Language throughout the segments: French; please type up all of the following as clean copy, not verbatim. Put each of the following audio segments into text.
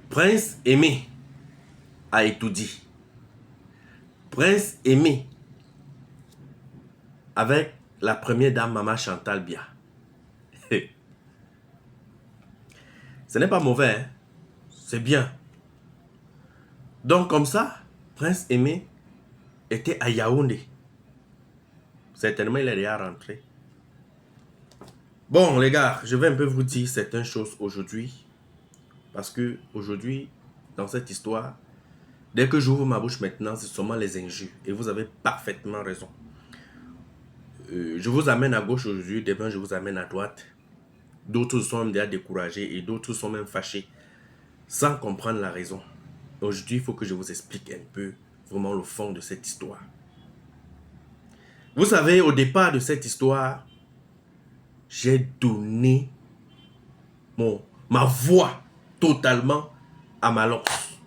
Prince Aimé a étudié. Prince Aimé avec la première dame Maman Chantal Bia. Ce n'est pas mauvais, hein? C'est bien. Donc comme ça, Prince Aimé était à Yaoundé. Certainement, il est déjà rentré. Bon, les gars, je vais un peu vous dire certaines choses aujourd'hui. Parce que aujourd'hui, dans cette histoire, dès que j'ouvre ma bouche maintenant, c'est seulement les injures. Et vous avez parfaitement raison. Je vous amène à gauche aujourd'hui, demain je vous amène à droite. D'autres sont déjà découragés et d'autres sont même fâchés sans comprendre la raison. Aujourd'hui, il faut que je vous explique un peu vraiment le fond de cette histoire. Vous savez, au départ de cette histoire, j'ai donné ma voix totalement à Malox.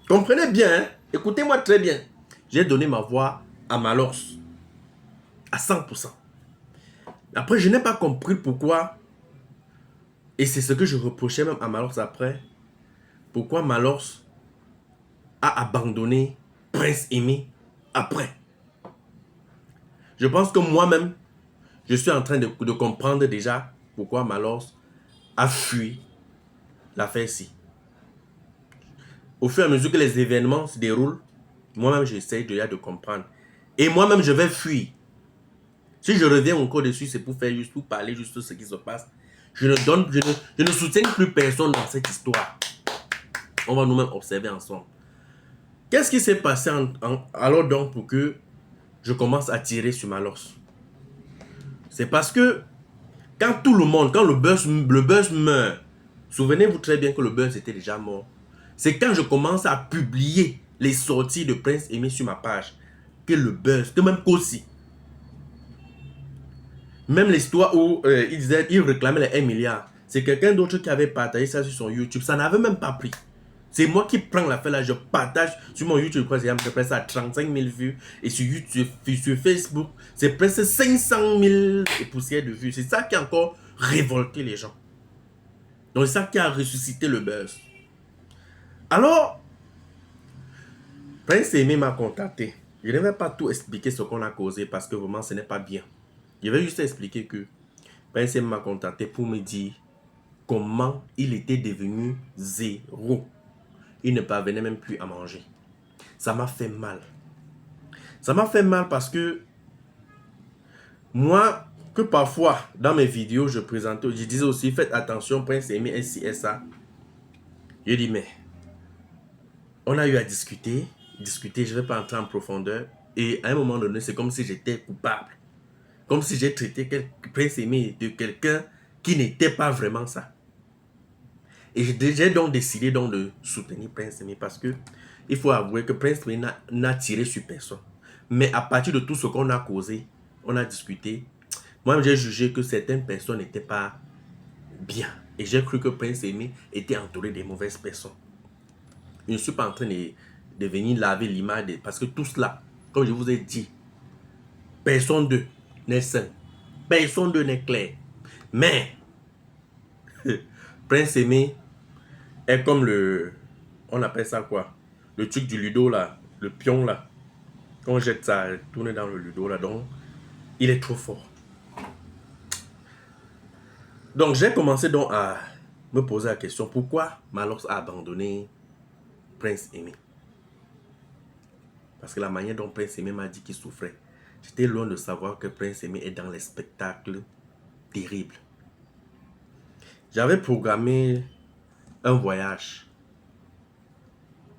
Comprenez bien, hein? Écoutez-moi très bien. J'ai donné ma voix à Malox à 100%. Après, je n'ai pas compris pourquoi, et c'est ce que je reprochais même à Malox après, pourquoi Malox a abandonné Prince Aimé après. Je pense que moi-même, je suis en train de comprendre déjà pourquoi Malox a fui l'affaire-ci. Au fur et à mesure que les événements se déroulent, moi-même, j'essaie déjà de comprendre. Et moi-même, je vais fuir. Si je reviens encore dessus, c'est pour faire juste, pour parler juste de ce qui se passe. Je ne soutiens plus personne dans cette histoire. On va nous-mêmes observer ensemble. Qu'est-ce qui s'est passé alors donc pour que je commence à tirer sur Malox? C'est parce que quand tout le monde, quand le buzz meurt, souvenez-vous très bien que le buzz était déjà mort. C'est quand je commence à publier les sorties de Prince Aimé sur ma page que le buzz, que même Kossi, même l'histoire où il réclamait les 1 milliard, c'est quelqu'un d'autre qui avait partagé ça sur son YouTube. Ça n'avait même pas pris. C'est moi qui prends l'affaire là, je partage sur mon YouTube, je crois que c'est presque à 35 000 vues. Et sur YouTube, sur Facebook, c'est presque 500 000 et poussières de vues. C'est ça qui a encore révolté les gens. Donc c'est ça qui a ressuscité le buzz. Alors, Prince Aimé m'a contacté. Je ne vais pas tout expliquer ce qu'on a causé parce que vraiment ce n'est pas bien. Je vais juste expliquer que Prince Aimé m'a contacté pour me dire comment il était devenu zéro. Il ne parvenait même plus à manger. Ça m'a fait mal. Ça m'a fait mal parce que moi, que parfois, dans mes vidéos, je présentais, je disais aussi, faites attention, Prince Aimé, ainsi et ça. Je dis, mais on a eu à discuter, je ne vais pas entrer en profondeur. Et à un moment donné, c'est comme si j'étais coupable. Comme si j'ai traité Prince Aimé de quelqu'un qui n'était pas vraiment ça. Et j'ai donc décidé donc de soutenir Prince Aimé parce que il faut avouer que Prince Aimé n'a tiré sur personne. Mais à partir de tout ce qu'on a causé, on a discuté, moi j'ai jugé que certaines personnes n'étaient pas bien. Et j'ai cru que Prince Aimé était entouré des mauvaises personnes. Je ne suis pas en train de venir laver l'image parce que tout cela, comme je vous ai dit, personne d'eux n'est sain. Personne d'eux n'est clair. Mais Prince Aimé est comme on appelle ça quoi? Le truc du ludo là, le pion là. Quand on jette ça, tourne dans le ludo là, donc il est trop fort. Donc j'ai commencé donc à me poser la question, pourquoi Malox a abandonné Prince Aimé? Parce que la manière dont Prince Aimé m'a dit qu'il souffrait, j'étais loin de savoir que Prince Aimé est dans les spectacles terribles. J'avais programmé un voyage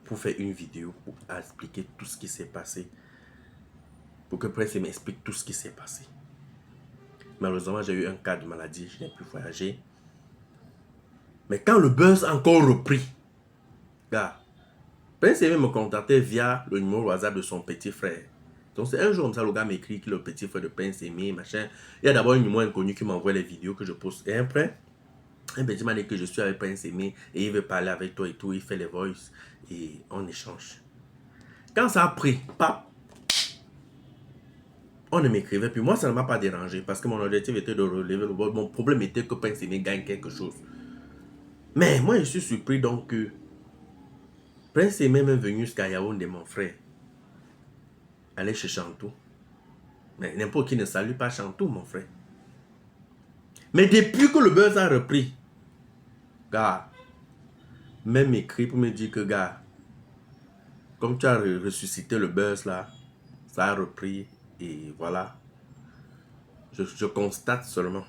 pour faire une vidéo pour expliquer tout ce qui s'est passé. Pour que Prince Aimé explique tout ce qui s'est passé. Malheureusement, j'ai eu un cas de maladie, je n'ai plus voyagé. Mais quand le buzz a encore repris, gars, Prince Aimé me contactait via le numéro WhatsApp de son petit frère. Donc c'est un jour comme ça, le gars m'écrit que le petit frère de Prince Aimé, machin. Il y a d'abord un numéro inconnu qui m'envoie les vidéos que je poste. Et après, un petit m'a dit que je suis avec Prince Aimé et il veut parler avec toi et tout. Il fait les voices et on échange. Quand ça a pris, pap, on ne m'écrivait plus. Moi, ça ne m'a pas dérangé parce que mon objectif était de relever le bord. Mon problème était que Prince Aimé gagne quelque chose. Mais moi, je suis surpris donc que Prince est même venu jusqu'à Yaoundé, mon frère. Aller chez Chantou. Mais n'importe qui ne salue pas Chantou, mon frère. Mais depuis que le buzz a repris, gars, même écrit pour me dire que, gars, comme tu as ressuscité le buzz là, ça a repris et voilà. Je constate seulement.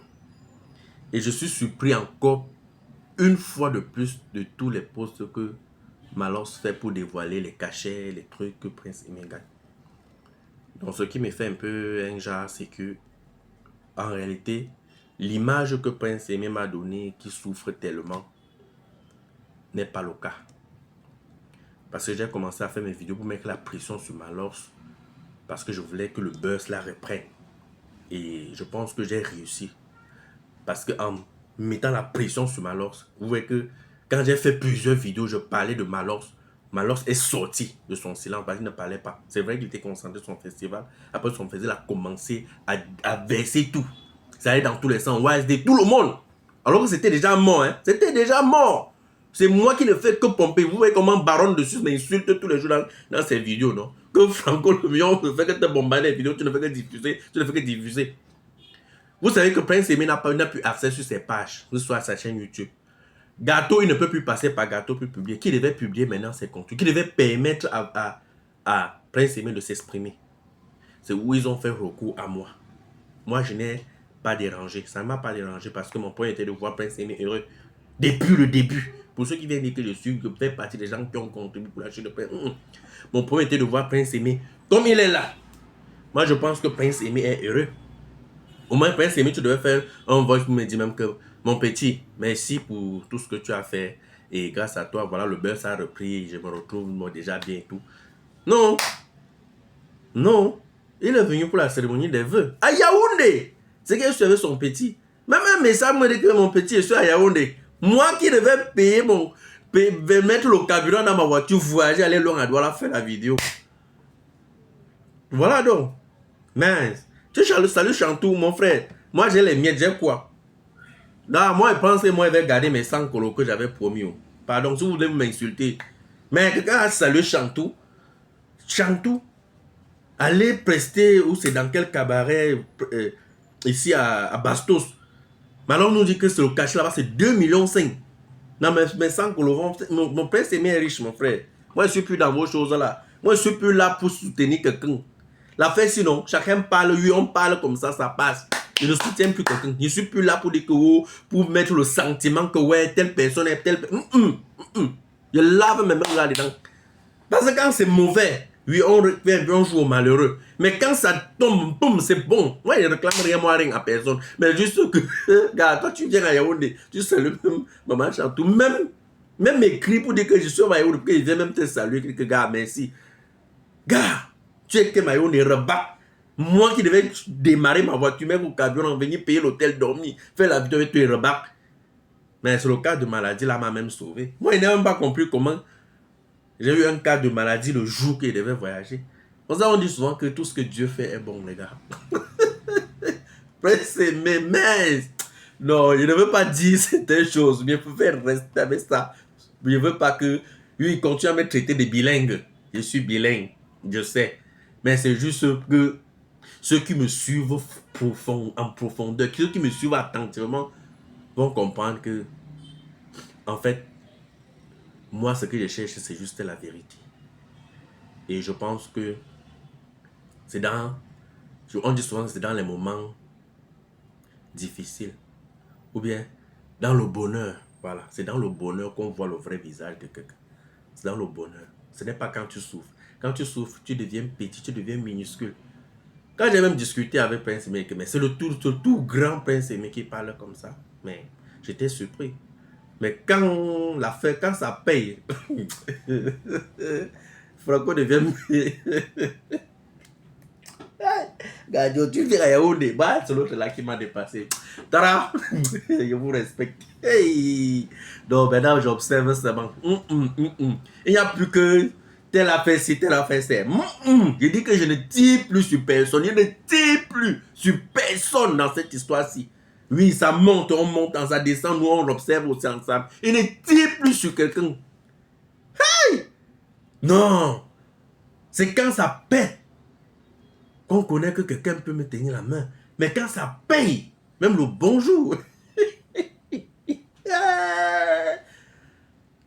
Et je suis surpris encore une fois de plus de tous les posts que Malox fait pour dévoiler les cachets, les trucs que Prince Aimé gagne. Donc ce qui me fait un peu un genre, c'est que en réalité, l'image que Prince Aimé m'a donnée, qui souffre tellement, n'est pas le cas. Parce que j'ai commencé à faire mes vidéos pour mettre la pression sur Malox, parce que je voulais que le buzz la reprenne. Et je pense que j'ai réussi. Parce qu'en mettant la pression sur Malox, vous voyez que quand j'ai fait plusieurs vidéos, je parlais de Malox. Malox est sorti de son silence parce qu'il ne parlait pas. C'est vrai qu'il était concentré sur son festival. Après son festival, il a commencé à verser tout. Ça allait dans tous les sens. YSD, tout le monde. Alors que c'était déjà mort. Hein? C'était déjà mort. C'est moi qui ne fais que pomper. Vous voyez comment Baron dessus m'insulte tous les jours dans ses vidéos, non? Que Franco le Mion ne fait que te bombarder les vidéos, tu ne fais que diffuser, tu ne fais que diffuser. Vous savez que Prince Aimé n'a plus accès sur ses pages, que ce soit sa chaîne YouTube. Gâteau, il ne peut plus passer par Gâteau pour publier. Qui devait publier maintenant ses contenus? Qui devait permettre à Prince Aimé de s'exprimer? C'est où ils ont fait recours à moi. Moi, je n'ai pas dérangé. Ça ne m'a pas dérangé parce que mon point était de voir Prince Aimé heureux depuis le début. Pour ceux qui viennent dire que je suis, je fais partie des gens qui ont contribué pour la chaîne de Prince. Mon point était de voir Prince Aimé comme il est là. Moi, je pense que Prince Aimé est heureux. Au moins, Prince Aimé, tu devais faire un voice pour me dire même que mon petit, merci pour tout ce que tu as fait. Et grâce à toi, voilà, le buzz a repris. Je me retrouve moi, déjà bien et tout. Non. Non. Il est venu pour la cérémonie des vœux. À Yaoundé. C'est que je suis avec son petit. Même un message me dit que mon petit, je suis à Yaoundé. Moi qui devais payer mettre le carburant dans ma voiture, voyager, aller loin à Douala, faire la vidéo. Voilà donc. Mince. Tu salut Chantou, mon frère. Moi, j'ai les miettes, j'ai quoi? Là, moi, je pense que moi, je vais garder mes 100 colos que j'avais promis. Pardon, si vous voulez m'insulter. Mais quelqu'un a salué Chantou. Chantou, allez prester, ou c'est dans quel cabaret, ici à Bastos. Maintenant, on nous dit que c'est le cachet là-bas, c'est 2,5 millions. Non, mais mes 100 colos, mon père, c'est bien riche, mon frère. Moi, je ne suis plus dans vos choses là. Moi, je ne suis plus là pour soutenir quelqu'un. La fait sinon, chacun parle, oui, on parle comme ça passe. Je ne soutiens plus quelqu'un. Je ne suis plus là pour dire que, oh, pour mettre le sentiment que, ouais, telle personne est telle personne. Je lave mes mains là-dedans. Parce que quand c'est mauvais, oui, on joue au malheureux. Mais quand ça tombe, boum, c'est bon. Moi, je ne réclame rien à personne. Mais juste que, gars, quand tu viens à Yaoundé, tu salues même Maman Chantou. Même écrit pour dire que je suis à Yaoundé, qu'il vient même te saluer, que, gars, merci. Gars, tu es que Yaoundé rebat. Moi qui devais démarrer ma voiture, même au camion, venir payer l'hôtel, dormir, faire la vidéo avec toi et rebat. Mais c'est le cas de maladie, là, m'a même sauvé. Moi, je n'ai même pas compris comment. J'ai eu un cas de maladie le jour qu'il devait voyager. Pour ça, on dit souvent que tout ce que Dieu fait est bon, les gars. C'est mes mains. Non, je ne veux pas dire certaines choses, mais il faut faire rester avec ça. Je ne veux pas que lui continue à me traiter de bilingue. Je suis bilingue, je sais. Mais c'est juste que ceux qui me suivent en profondeur, ceux qui me suivent attentivement, vont comprendre que, en fait, moi, ce que je cherche, c'est juste la vérité. Et je pense que c'est dans, on dit souvent que c'est dans les moments difficiles, ou bien dans le bonheur, voilà, c'est dans le bonheur qu'on voit le vrai visage de quelqu'un. C'est dans le bonheur. Ce n'est pas quand tu souffres. Quand tu souffres, tu deviens petit, tu deviens minuscule. Quand j'ai même discuté avec Prince Aimé, mais c'est le tout grand Prince Aimé qui parle comme ça, mais j'étais surpris. Mais quand ça paye, Franco devient... Gadio, tu viens à Yaoundé, bah, c'est l'autre là qui m'a dépassé. Tara, je vous respecte. Hey. Donc maintenant, j'observe seulement. Il n'y a plus que tel a fait ci, tel a fait ça. Je dis que je ne tire plus sur personne. Je ne tire plus sur personne dans cette histoire-ci. Oui, ça monte, on monte, ça descend, nous on l'observe aussi ensemble. Il ne tire plus sur quelqu'un. Hey! Non! C'est quand ça pète qu'on connaît que quelqu'un peut me tenir la main. Mais quand ça paye, même le bonjour.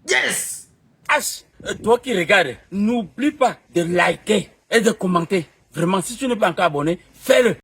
Yes! H, toi qui regardes, n'oublie pas de liker et de commenter. Vraiment, si tu n'es pas encore abonné, fais-le.